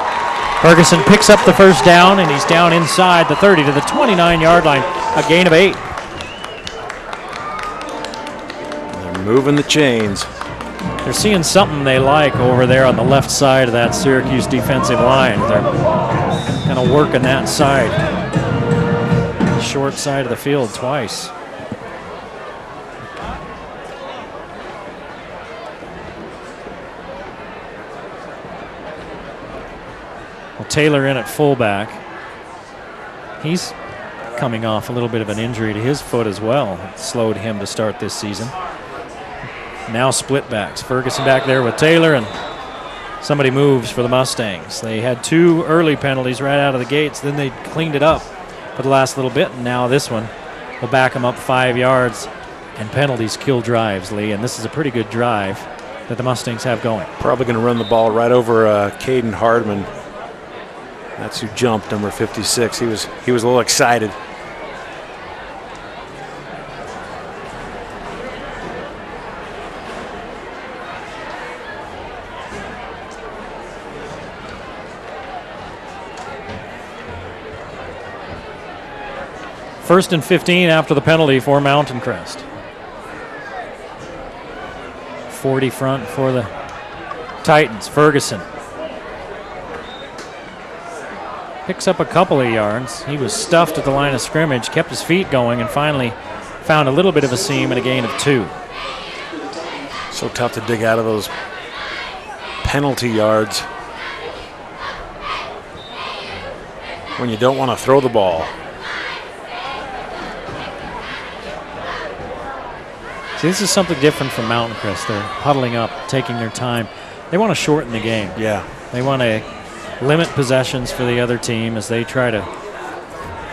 Ferguson picks up the first down, and he's down inside the 30 to the 29-yard line, a gain of 8. They're moving the chains. They're seeing something they like over there on the left side of that Syracuse defensive line. They're kind of working that side, the short side of the field twice. Well, Taylor in at fullback. He's coming off a little bit of an injury to his foot as well. It slowed him to start this season. Now split backs. Ferguson back there with Taylor, and somebody moves for the Mustangs. They had 2 early penalties right out of the gates. Then they cleaned it up for the last little bit, and now this one will back them up 5 yards. And penalties kill drives, Lee, and this is a pretty good drive that the Mustangs have going. Probably going to run the ball right over Caden Hardman. That's who jumped, number 56. He was a little excited. First and 15 after the penalty for Mountain Crest. 40 front for the Titans. Ferguson picks up a couple of yards. He was stuffed at the line of scrimmage, kept his feet going, and finally found a little bit of a seam and a gain of 2. So tough to dig out of those penalty yards when you don't want to throw the ball. See, this is something different from Mountain Crest. They're huddling up, taking their time. They want to shorten the game. Yeah. They want to limit possessions for the other team as they try to,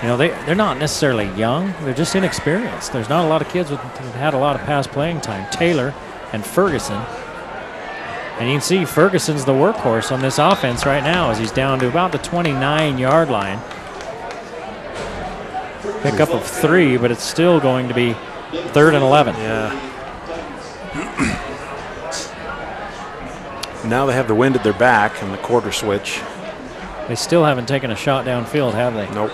they're not necessarily young. They're just inexperienced. There's not a lot of kids who've had a lot of past playing time. Taylor and Ferguson. And you can see Ferguson's the workhorse on this offense right now as he's down to about the 29-yard line. Pickup of 3, but it's still going to be 3rd and 11. Yeah. Now they have the wind at their back in the quarter switch. They still haven't taken a shot downfield, have they? Nope.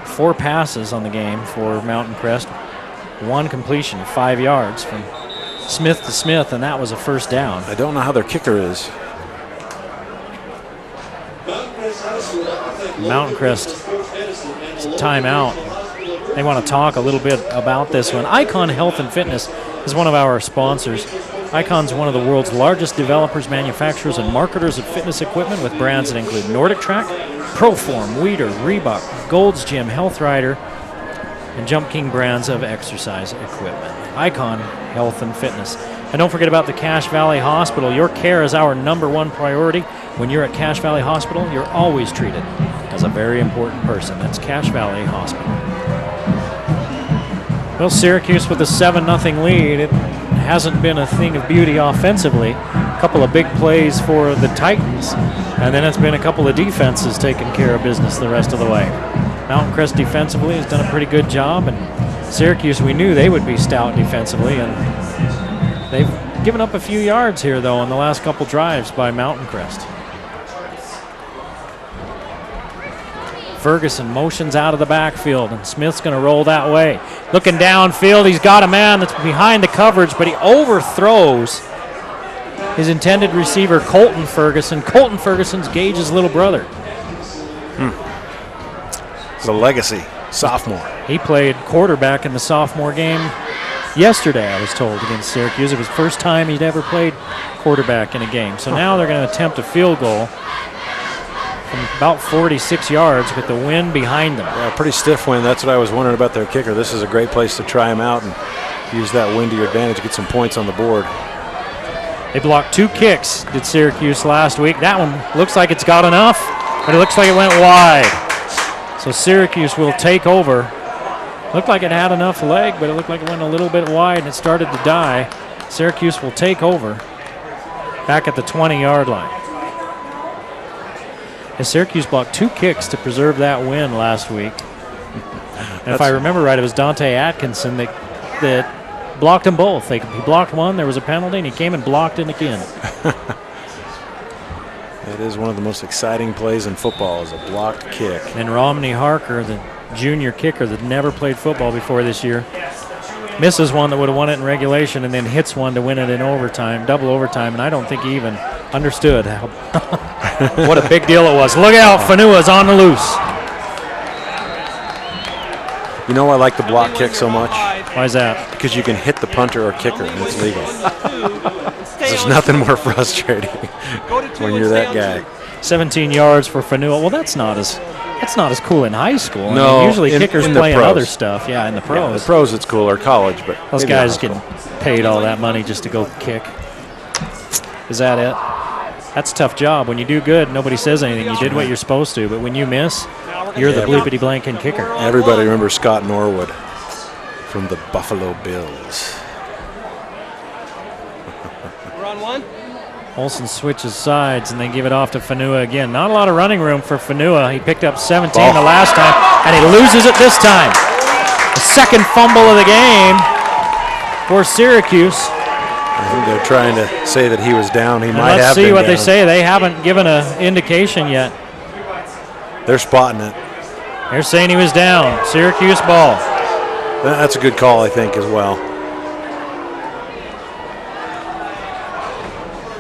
4 passes on the game for Mountain Crest. 1 completion of 5 yards from Smith to Smith, and that was a first down. I don't know how their kicker is. Mountain Crest, timeout. They want to talk a little bit about this one. Icon Health and Fitness is one of our sponsors. Icon's one of the world's largest developers, manufacturers, and marketers of fitness equipment with brands that include Nordic Track, Proform, Weider, Reebok, Gold's Gym, Health Rider, and Jump King brands of exercise equipment. Icon Health and Fitness. And don't forget about the Cache Valley Hospital. Your care is our #1 priority. When you're at Cache Valley Hospital, you're always treated as a very important person. That's Cache Valley Hospital. Well, Syracuse with a 7-0 lead. It hasn't been a thing of beauty offensively. A couple of big plays for the Titans, and then it's been a couple of defenses taking care of business the rest of the way. Mountain Crest defensively has done a pretty good job, and Syracuse, we knew they would be stout defensively, and they've given up a few yards here, though, on the last couple drives by Mountain Crest. Ferguson motions out of the backfield, and Smith's going to roll that way. Looking downfield, he's got a man that's behind the coverage, but he overthrows his intended receiver, Colton Ferguson. Colton Ferguson's Gage's little brother. It's a legacy, sophomore. He played quarterback in the sophomore game yesterday, I was told, against Syracuse. It was the first time he'd ever played quarterback in a game. So now they're going to attempt a field goal from about 46 yards with the wind behind them. Yeah, pretty stiff wind. That's what I was wondering about their kicker. This is a great place to try him out and use that wind to your advantage, get some points on the board. They blocked 2 kicks, did Syracuse last week. That one looks like it's got enough, but it looks like it went wide. So Syracuse will take over. Looked like it had enough leg, but it looked like it went a little bit wide and it started to die. Syracuse will take over back at the 20-yard line. And Syracuse blocked 2 kicks to preserve that win last week. And if I remember right, it was Dante Atkinson that blocked them both. He blocked one, there was a penalty, and he came and blocked it again. It is one of the most exciting plays in football, is a blocked kick. And Romney Harker, the junior kicker that never played football before this year, misses one that would have won it in regulation and then hits one to win it in overtime, double overtime, and I don't think he even understood how what a big deal it was. Look out, Fanua's on the loose. You know I like the block kick so much? Why is that? Because you can hit the punter or kicker, and it's legal. There's nothing more frustrating when you're that guy. 17 yards for Fanua. Well, that's not as cool in high school. No, I mean, usually kickers in the play in pros. other stuff. Yeah, in the pros. Yeah, the pros it's cool, or college, but those maybe guys getting paid all that money just to go kick. Is that it? That's a tough job. When you do good, nobody says anything. You did what you're supposed to, but when you miss, you're the bleepity blanking kicker. Everybody remembers Scott Norwood from the Buffalo Bills. We're on one. Olsen switches sides, and they give it off to Fanua again. Not a lot of running room for Fanua. He picked up 17 the last time, and he loses it this time. The second fumble of the game for Syracuse. I think they're trying to say that he was down. He might have been Let's see what down. they say. They haven't given an indication yet. They're spotting it. They're saying he was down. Syracuse ball. That's a good call, I think, as well.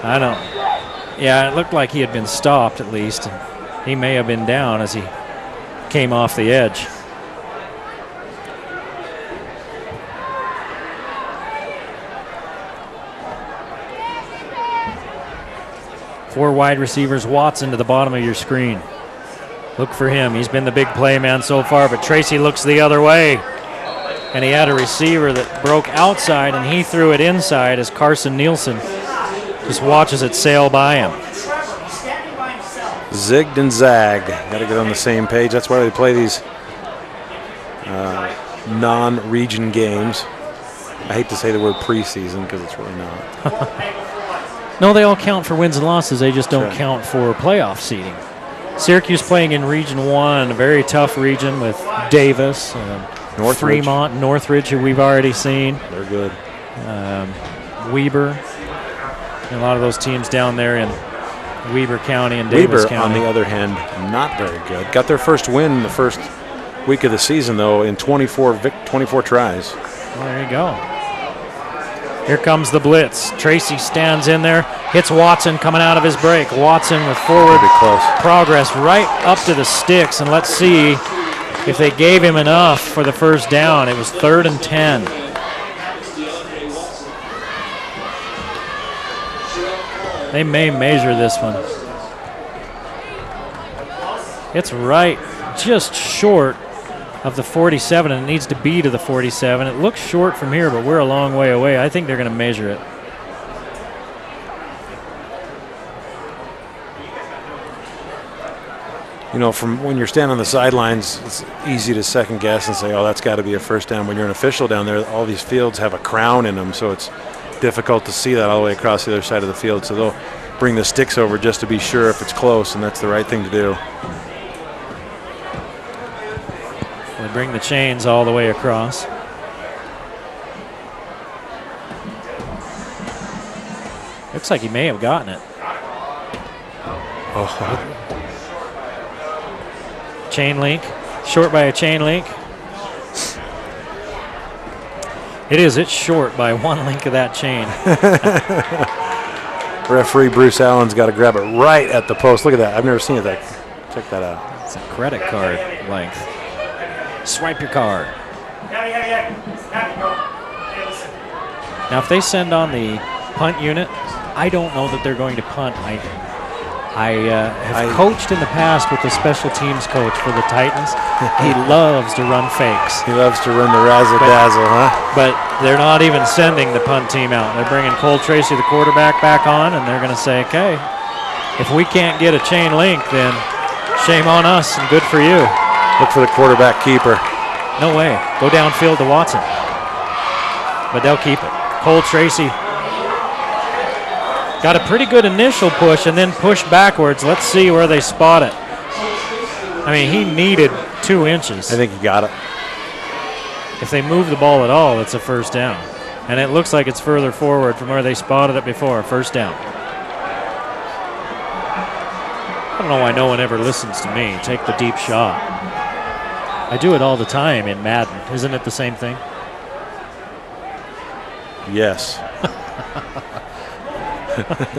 I don't. Yeah, it looked like he had been stopped at least. He may have been down as he came off the edge. Four wide receivers. Watson to the bottom of your screen. Look for him. He's been the big play man so far, but Tracy looks the other way. and he had a receiver that broke outside, and he threw it inside as Carson Nielsen just watches it sail by him. Zigged and zagged. Got to get on the same page. That's why they play these non-region games. I hate to say the word preseason because it's really not. No, they all count for wins and losses. They just don't Right. count for playoff seeding. Syracuse playing in Region 1, a very tough region with Davis, Northridge. Fremont, Northridge, who we've already seen, They're good. Weber, and a lot of those teams down there in Weber County and Davis Weber, County. on the other hand, not very good. Got their first win the first week of the season, though, in 24 tries. Well, there you go. Here comes the blitz. Tracy stands in there, hits Watson coming out of his break. Watson with forward Pretty close. progress right up to the sticks, and let's see if they gave him enough for the first down. It was 3rd and 10. They may measure this one. It's right just short of the 47, and it needs to be to the 47. It looks short from here, but we're a long way away. I think they're going to measure it. You know, from when you're standing on the sidelines, it's easy to second guess and say, oh, that's got to be a first down. When you're an official down there, all these fields have a crown in them, so it's difficult to see that all the way across the other side of the field. So they'll bring the sticks over just to be sure if it's close, and that's the right thing to do. They bring the chains all the way across. Looks like he may have gotten it. Oh, Chain link, short by a chain link. It is, it's short by one link of that chain. referee Bruce Allen's got to grab it right at the post. Look at that. I've never seen it. Check that out. It's a credit card length. Swipe your card. Now, if they send on the punt unit, I don't know that they're going to punt. I have coached in the past with the special teams coach for the Titans. He loves to run fakes. He loves to run the razzle-dazzle, huh? But they're not even sending the punt team out. They're bringing Cole Tracy, the quarterback, back on, and they're going to say, okay, if we can't get a chain link, then shame on us and good for you. Look for the quarterback keeper. No way. Go downfield to Watson. But they'll keep it. Cole Tracy got a pretty good initial push and then push backwards. Let's see where they spot it. I mean, he needed 2 inches. I think he got it. If they move the ball at all, it's a first down. And it looks like it's further forward from where they spotted it before. First down. I don't know why no one ever listens to me. Take the deep shot. I do it all the time in Madden. Isn't it the same thing? Yes.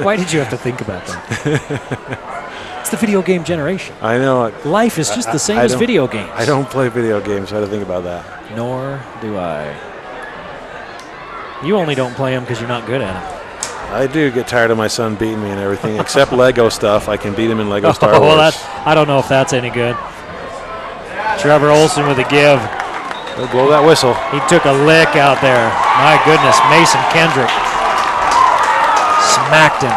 Why did you have to think about that? It's the video game generation. I know it. Life is just the same as video games. I don't play video games, so I had to think about that. Nor do I. You only don't play them because you're not good at them. I do get tired of my son beating me and everything, except Lego stuff. I can beat him in Lego Star Wars. Well, I don't know if that's any good. Trevor Olson with a give. He'll blow that whistle. He took a lick out there. My goodness, Mason Kendrick smacked him.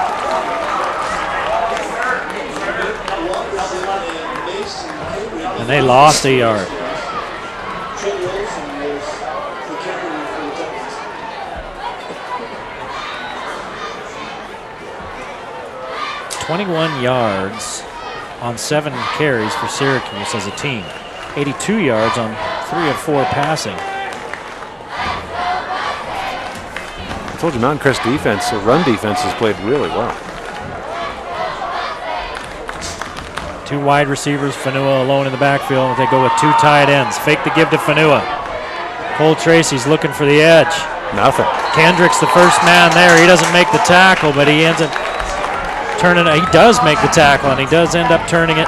And they lost a yard. $21 yards on 7 carries for Syracuse as a team. 82 yards on 3 of 4 passing. I told you, Mountain Crest defense, the run defense has played really well. 2 wide receivers, Fanua alone in the backfield. They go with 2 tight ends. Fake the give to Fanua. Cole Tracy's looking for the edge. Nothing. Kendrick's the first man there. He doesn't make the tackle, but he ends up turning it. He does make the tackle, and he does end up turning it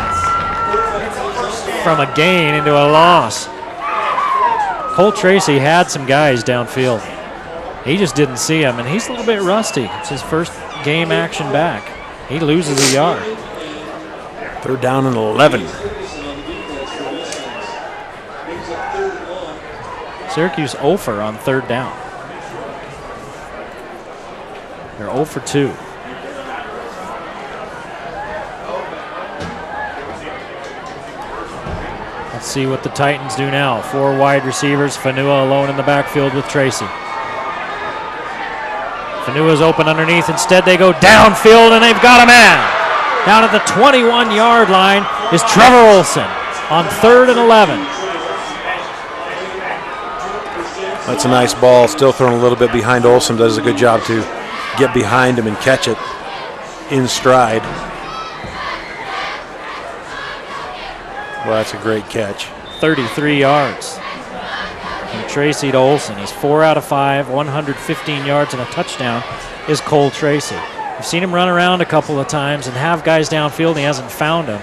from a gain into a loss. Cole Tracy had some guys downfield. He just didn't see him, and he's a little bit rusty. It's his first game action back. He loses a yard. 3rd down and 11. Syracuse 0 for on 3rd down. They're 0 for 2. Let's see what the Titans do now. 4 wide receivers. Fanua alone in the backfield with Tracy. Fanua's open underneath. Instead, they go downfield, and they've got a man. Down at the 21-yard line is Trevor Olson on 3rd and 11. That's a nice ball. Still thrown a little bit behind Olson. Does a good job to get behind him and catch it in stride. Well, that's a great catch. 33 yards. From Tracy to Olson. He's 4 out of 5, 115 yards and a touchdown is Cole Tracy. You've seen him run around a couple of times and have guys downfield, and he hasn't found them.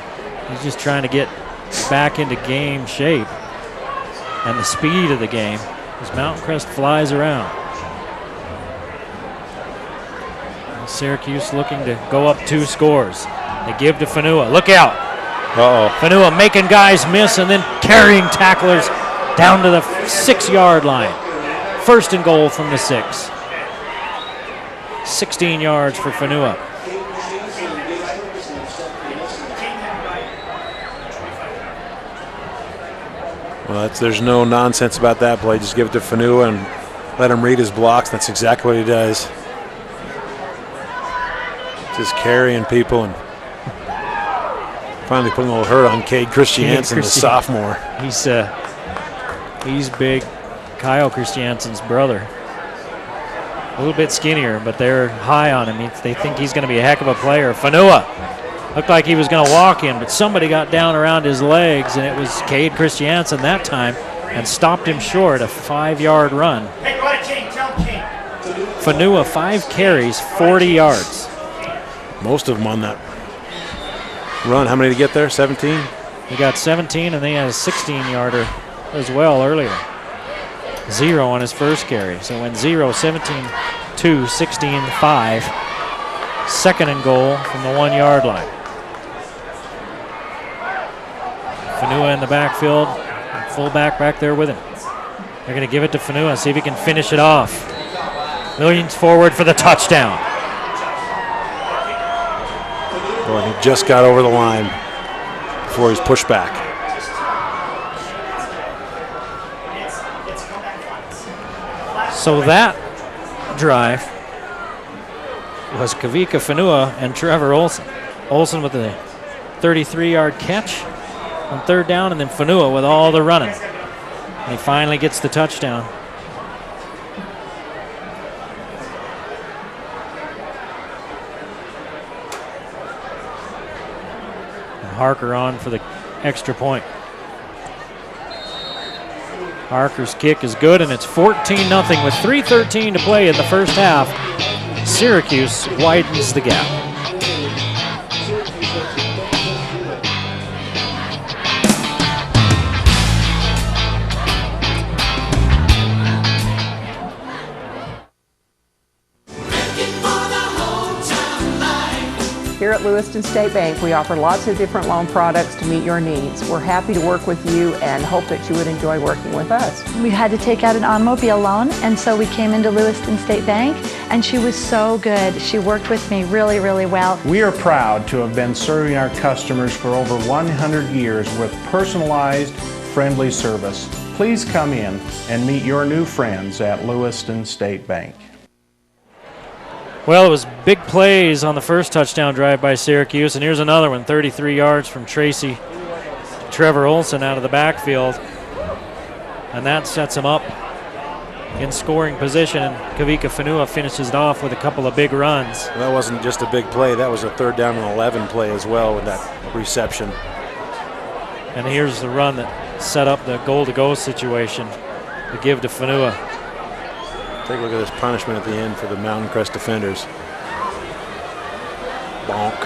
He's just trying to get back into game shape and the speed of the game as Mountain Crest flies around. And Syracuse looking to go up 2 scores. They give to Fanua. Look out. Fanua making guys miss and then carrying tacklers down to the 6-yard line. 1st and goal from the 6. 16 yards for Fanua. Well, there's no nonsense about that play. Just give it to Fanua and let him read his blocks. That's exactly what he does. Just carrying people and finally putting a little hurt on Cade Christiansen, the sophomore. He's big. Kyle Christiansen's brother. A little bit skinnier, but they're high on him. They think he's going to be a heck of a player. Fanua looked like he was going to walk in, but somebody got down around his legs, and it was Cade Christiansen that time and stopped him short, a 5-yard run. Fanua, 5 carries, 40 yards. Most of them on that run. How many did he get there? 17? He got 17, and they had a 16-yarder as well earlier. 0 on his first carry. So when 0, 17, 2, 16, 5. 2nd and goal from the 1-yard line. Fanua in the backfield. Fullback back there with him. They're going to give it to Fanua and see if he can finish it off. Millions forward for the touchdown. Boy, he just got over the line before he's pushed back. So that drive was Kavika Fanua and Trevor Olson. Olson with a 33-yard catch on 3rd down, and then Fanua with all the running. And he finally gets the touchdown. And Harker on for the extra point. Harker's kick is good, and it's 14-0 with 3:13 to play in the first half. Syracuse widens the gap. Here at Lewiston State Bank, we offer lots of different loan products to meet your needs. We're happy to work with you and hope that you would enjoy working with us. We had to take out an automobile loan, and so we came into Lewiston State Bank, and she was so good. She worked with me really, really well. We are proud to have been serving our customers for over 100 years with personalized, friendly service. Please come in and meet your new friends at Lewiston State Bank. Well, it was big plays on the first touchdown drive by Syracuse, and here's another one, 33 yards from Tracy to Trevor Olson out of the backfield. And that sets him up in scoring position, and Kavika Fanua finishes it off with a couple of big runs. Well, that wasn't just a big play. That was a 3rd down and 11 play as well with that reception. And here's the run that set up the goal-to-go situation to give to Fanua. Take a look at this punishment at the end for the Mountain Crest defenders. Bonk.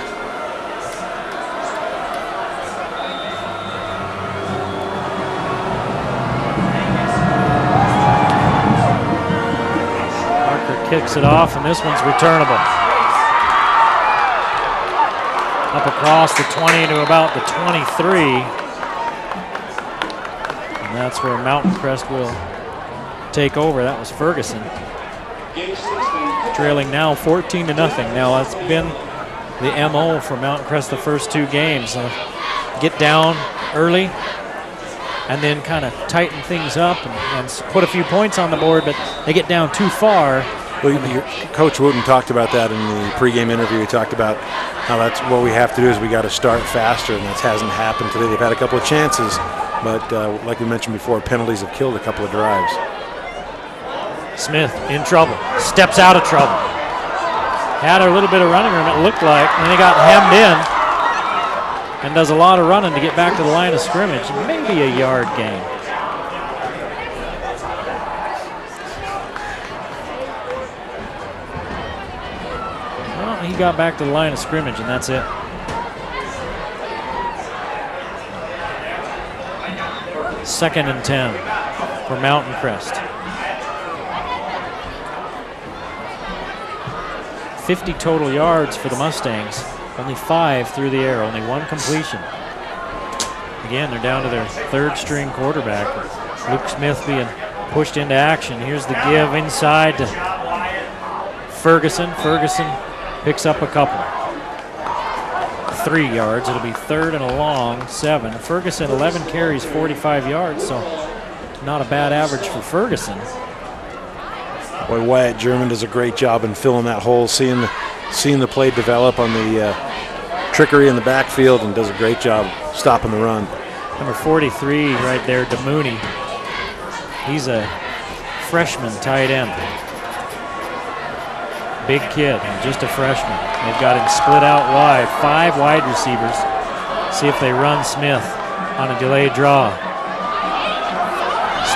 Parker kicks it off, and this one's returnable. Up across the 20 to about the 23. And that's where Mountain Crest will take over. That was Ferguson. Trailing now 14-0. Now that's been the MO for Mountain Crest the first 2 games. Get down early and then kind of tighten things up and put a few points on the board, but they get down too far. Well, Coach Wooten talked about that in the pregame interview. He talked about how that's what we have to do is we got to start faster, and that hasn't happened today. They've had a couple of chances, but like we mentioned before, penalties have killed a couple of drives. Smith in trouble, steps out of trouble. Had a little bit of running room, it looked like, and then he got hemmed in and does a lot of running to get back to the line of scrimmage. Maybe a yard gain. Well, he got back to the line of scrimmage, and that's it. Second and 10 for Mountain Crest. 50 total yards for the Mustangs. Only 5 through the air, only 1 completion. Again, they're down to their 3rd string quarterback. Luke Smith being pushed into action. Here's the give inside to Ferguson. Ferguson picks up a couple. 3 yards. It'll be 3rd and a long, 7. Ferguson, 11 carries, 45 yards, so not a bad average for Ferguson. Boy, Wyatt German does a great job in filling that hole, seeing the play develop on the trickery in the backfield, and does a great job stopping the run. Number 43 right there, DeMooney. He's a freshman tight end. Big kid, and just a freshman. They've got him split out wide, 5 wide receivers. See if they run Smith on a delayed draw.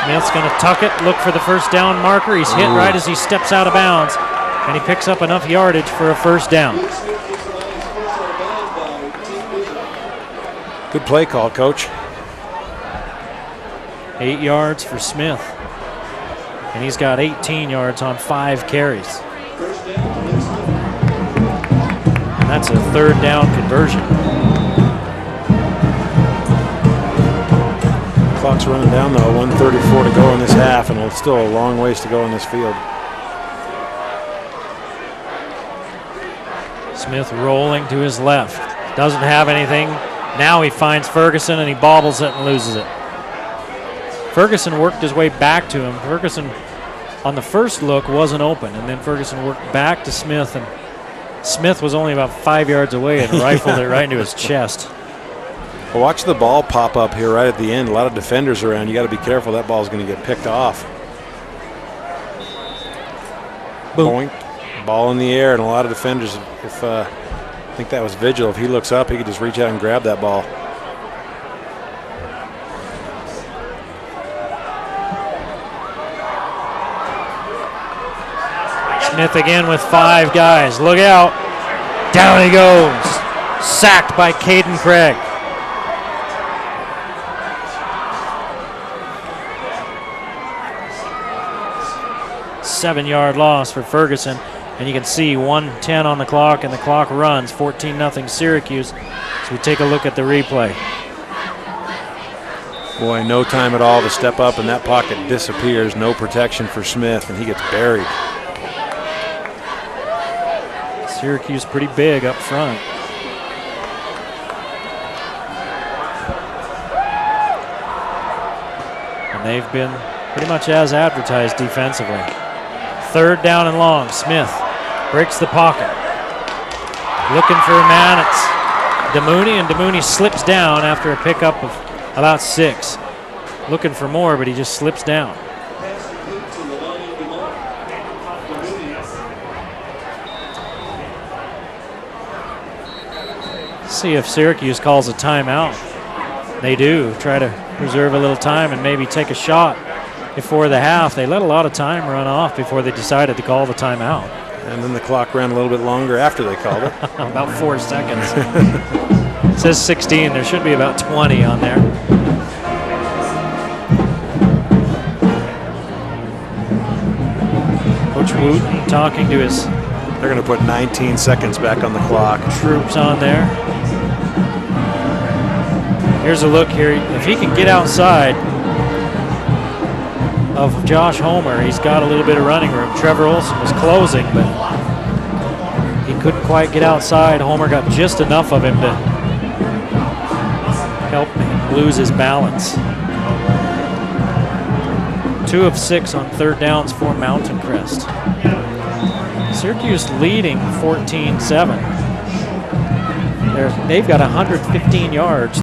Smith's going to tuck it, look for the first down marker. He's hit right as he steps out of bounds, and he picks up enough yardage for a first down. Good play call, Coach. 8 yards for Smith, and he's got 18 yards on 5 carries. And that's a 3rd down conversion. Clock's running down though, 1:34 to go in this half, and it's still a long ways to go in this field. Smith rolling to his left. Doesn't have anything. Now he finds Ferguson and he bobbles it and loses it. Ferguson worked his way back to him. Ferguson on the first look wasn't open, and then Ferguson worked back to Smith, and Smith was only about 5 yards away and rifled it right into his chest. Well, watch the ball pop up here right at the end. A lot of defenders around. You got to be careful. That ball's going to get picked off. Boom. Ball in the air, and a lot of defenders. If I think that was Vigil. If he looks up, he could just reach out and grab that ball. Smith again with 5 guys. Look out. Down he goes. Sacked by Caden Craig. Seven-yard loss for Ferguson, and you can see 1:10 on the clock, and the clock runs 14-0 Syracuse. So we take a look at the replay. Boy, no time at all to step up, and that pocket disappears. No protection for Smith, and he gets buried. Syracuse pretty big up front. And they've been pretty much as advertised defensively. 3rd down and long. Smith breaks the pocket. Looking for a man. It's DeMooney, and DeMooney slips down after a pickup of about 6. Looking for more, but he just slips down. See if Syracuse calls a timeout. They do. Try to preserve a little time and maybe take a shot before the half. They let a lot of time run off before they decided to call the timeout. And then the clock ran a little bit longer after they called it. About 4 seconds. It says 16. There should be about 20 on there. Coach Wooten talking to his... They're going to put 19 seconds back on the clock. Troops on there. Here's a look here. If he can get outside, of Josh Homer. He's got a little bit of running room. Trevor Olson was closing, but he couldn't quite get outside. Homer got just enough of him to help him lose his balance. 2 of 6 on third downs for Mountain Crest. Syracuse leading 14-7. They've got 115 yards.